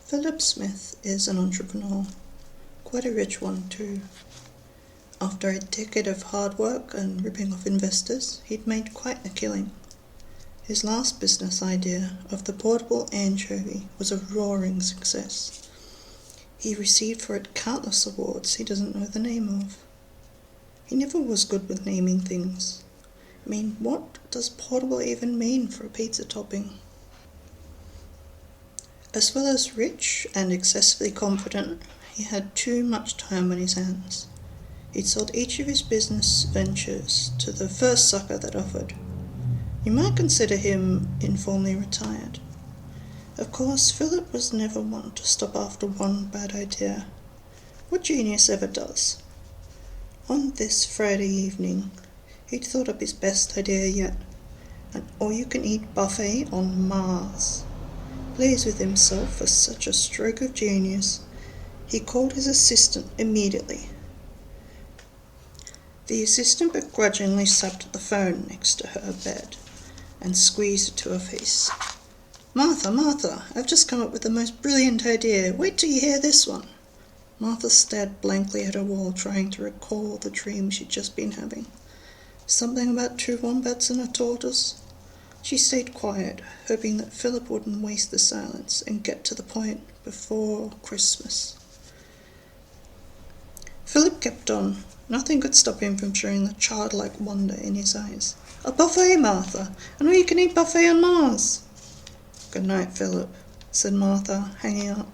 Philip Smith is an entrepreneur, quite a rich one too. After a decade of hard work and ripping off investors, he'd made quite a killing. His last business idea of the portable anchovy was a roaring success. He received for it countless awards he doesn't know the name of. He never was good with naming things. I mean, what does portable even mean for a pizza topping? As well as rich and excessively confident, he had too much time on his hands. He'd sold each of his business ventures to the first sucker that offered. You might consider him informally retired. Of course, Philip was never one to stop after one bad idea. What genius ever does? On this Friday evening, he'd thought up his best idea yet, an all-you-can-eat buffet on Mars. Pleased with himself for such a stroke of genius, he called his assistant immediately. The assistant begrudgingly slapped the phone next to her bed and squeezed it to her face. Martha, I've just come up with the most brilliant idea. Wait till you hear this one." Martha stared blankly at her wall, trying to recall the dream she'd just been having. Something about 2 wombats and a tortoise? She stayed quiet, hoping that Philip wouldn't waste the silence and get to the point before Christmas. Philip kept on. Nothing could stop him from showing the childlike wonder in his eyes. "A buffet, Martha! An all-you-can-eat buffet on Mars!" "Good night, Philip," said Martha, hanging up.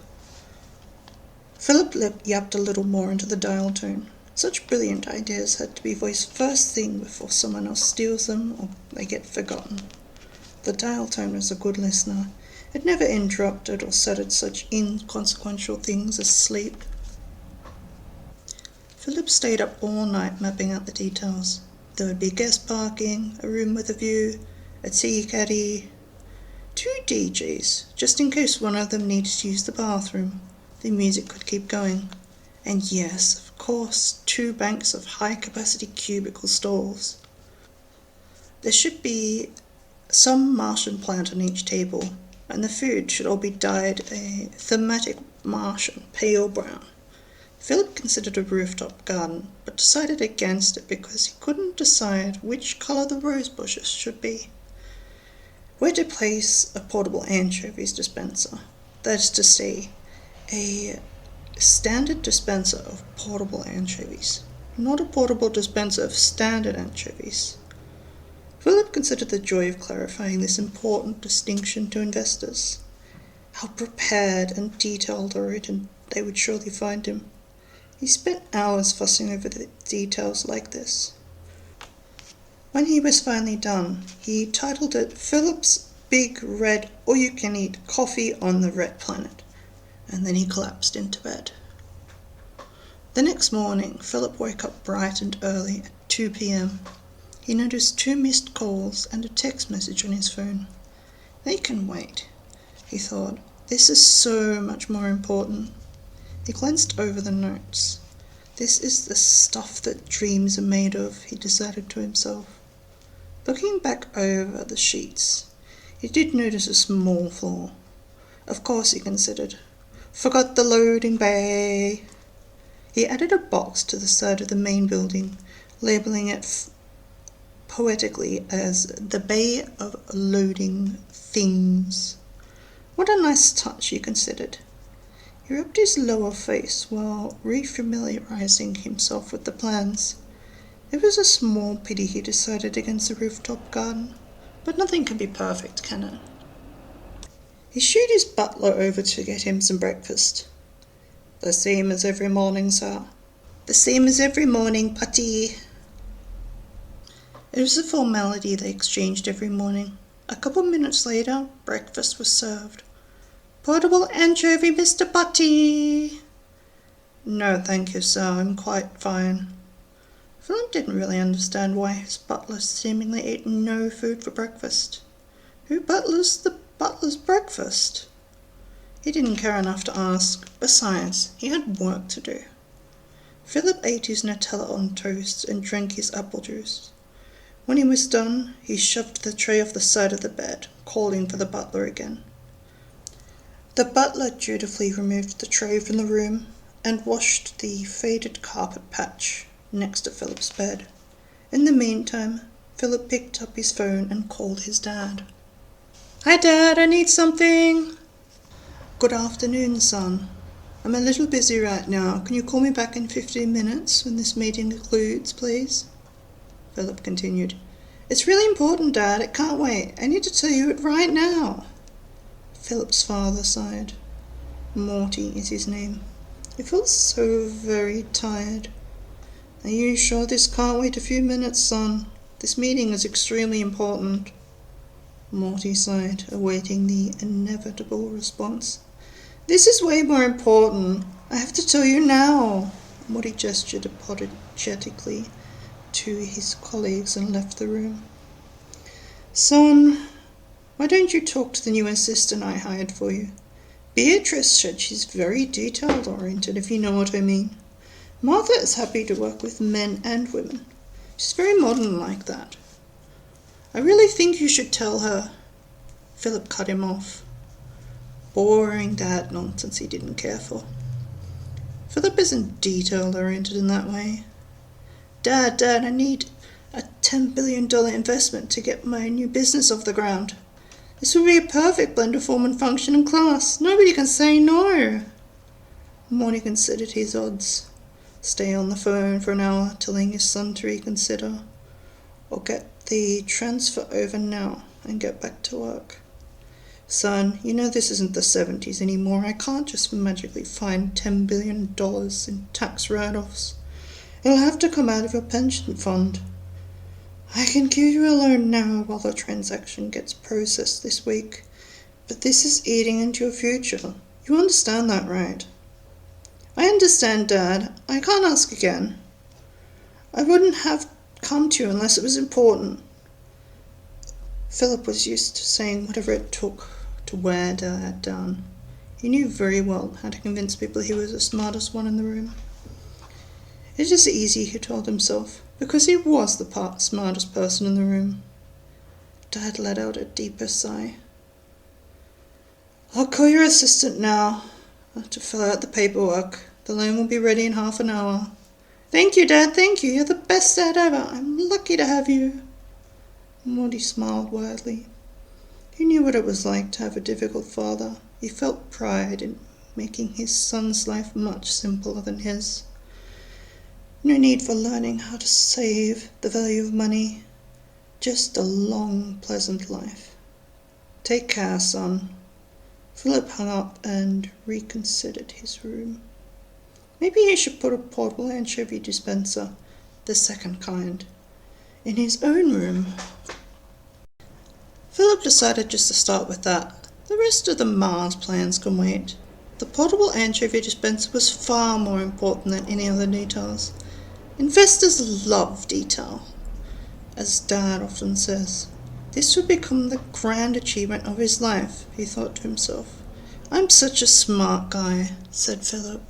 Philip yapped a little more into the dial tone. Such brilliant ideas had to be voiced first thing before someone else steals them or they get forgotten. The dial tone was a good listener. It never interrupted or cited such inconsequential things as sleep. Philip stayed up all night mapping out the details. There would be guest parking, a room with a view, a tea caddy, 2 DJs, just in case one of them needed to use the bathroom. The music could keep going. And yes, of course, 2 banks of high-capacity cubicle stalls. There should be some Martian plant on each table, and the food should all be dyed a thematic Martian pale brown. Philip considered a rooftop garden, but decided against it because he couldn't decide which colour the rose bushes should be. Where to place a portable anchovies dispenser? That is to say, a standard dispenser of portable anchovies, not a portable dispenser of standard anchovies. Philip considered the joy of clarifying this important distinction to investors. How prepared and detail-oriented they would surely find him. He spent hours fussing over the details like this. When he was finally done, he titled it Philip's Big Red All-You-Can-Eat Coffee on the Red Planet, and then he collapsed into bed. The next morning, Philip woke up bright and early at 2 p.m. He noticed 2 missed calls and a text message on his phone. They can wait, he thought. This is so much more important. He glanced over the notes. This is the stuff that dreams are made of, he decided to himself. Looking back over the sheets, he did notice a small flaw. Of course, he considered. Forgot the loading bay. He added a box to the side of the main building, labelling it poetically as the Bay of Loading Things. What a nice touch, he considered. He rubbed his lower face while refamiliarizing himself with the plans. It was a small pity he decided against the rooftop garden, but nothing can be perfect, can it? He shooed his butler over to get him some breakfast. "The same as every morning, sir." "The same as every morning, Putty." It was a formality they exchanged every morning. A couple minutes later, breakfast was served. "Portable anchovy, Mr. Putty." "No, thank you, sir. I'm quite fine." Philip didn't really understand why his butler seemingly ate no food for breakfast. Who butlers the butler's breakfast? He didn't care enough to ask. Besides, he had work to do. Philip ate his Nutella on toast and drank his apple juice. When he was done, he shoved the tray off the side of the bed, calling for the butler again. The butler dutifully removed the tray from the room and washed the faded carpet patch next to Philip's bed. In the meantime, Philip picked up his phone and called his dad. "Hi Dad, I need something." "Good afternoon, son. I'm a little busy right now. Can you call me back in 15 minutes when this meeting concludes, please?" Philip continued. "It's really important, Dad. It can't wait. I need to tell you it right now." Philip's father sighed. Morty is his name. He felt so very tired. "Are you sure this can't wait a few minutes, son? This meeting is extremely important." Morty sighed, awaiting the inevitable response. "This is way more important. I have to tell you now." Morty gestured apologetically to his colleagues and left the room. "Son, why don't you talk to the new assistant I hired for you? Beatrice said she's very detail-oriented, if you know what I mean. Martha is happy to work with men and women. She's very modern like that. I really think you should tell her." Philip cut him off. Boring dad nonsense he didn't care for. Philip isn't detail-oriented in that way. Dad, I need a $10 billion investment to get my new business off the ground. This would be a perfect blend of form and function in class. Nobody can say no." Morty considered his odds. Stay on the phone for an hour, telling his son to reconsider, or get the transfer over now and get back to work. "Son, you know this isn't the 70s anymore. I can't just magically find $10 billion in tax write-offs. It'll have to come out of your pension fund. I can give you a loan now while the transaction gets processed this week, but this is eating into your future. You understand that, right?" "I understand, Dad. I can't ask again. I wouldn't have come to you unless it was important." Philip was used to saying whatever it took to wear Dad down. He knew very well how to convince people he was the smartest one in the room. It is easy, he told himself, because he was the smartest person in the room. Dad let out a deeper sigh. "I'll call your assistant now to fill out the paperwork. The loan will be ready in half an hour." "Thank you, Dad, thank you. You're the best dad ever. I'm lucky to have you." Morty smiled widely. He knew what it was like to have a difficult father. He felt pride in making his son's life much simpler than his. No need for learning how to save, the value of money. Just a long, pleasant life. "Take care, son." Philip hung up and reconsidered his room. Maybe he should put a portable anchovy dispenser, the second kind, in his own room. Philip decided just to start with that. The rest of the Mars plans can wait. The portable anchovy dispenser was far more important than any other details. Investors love detail. As Dad often says, this would become the grand achievement of his life, he thought to himself. "I'm such a smart guy," said Philip.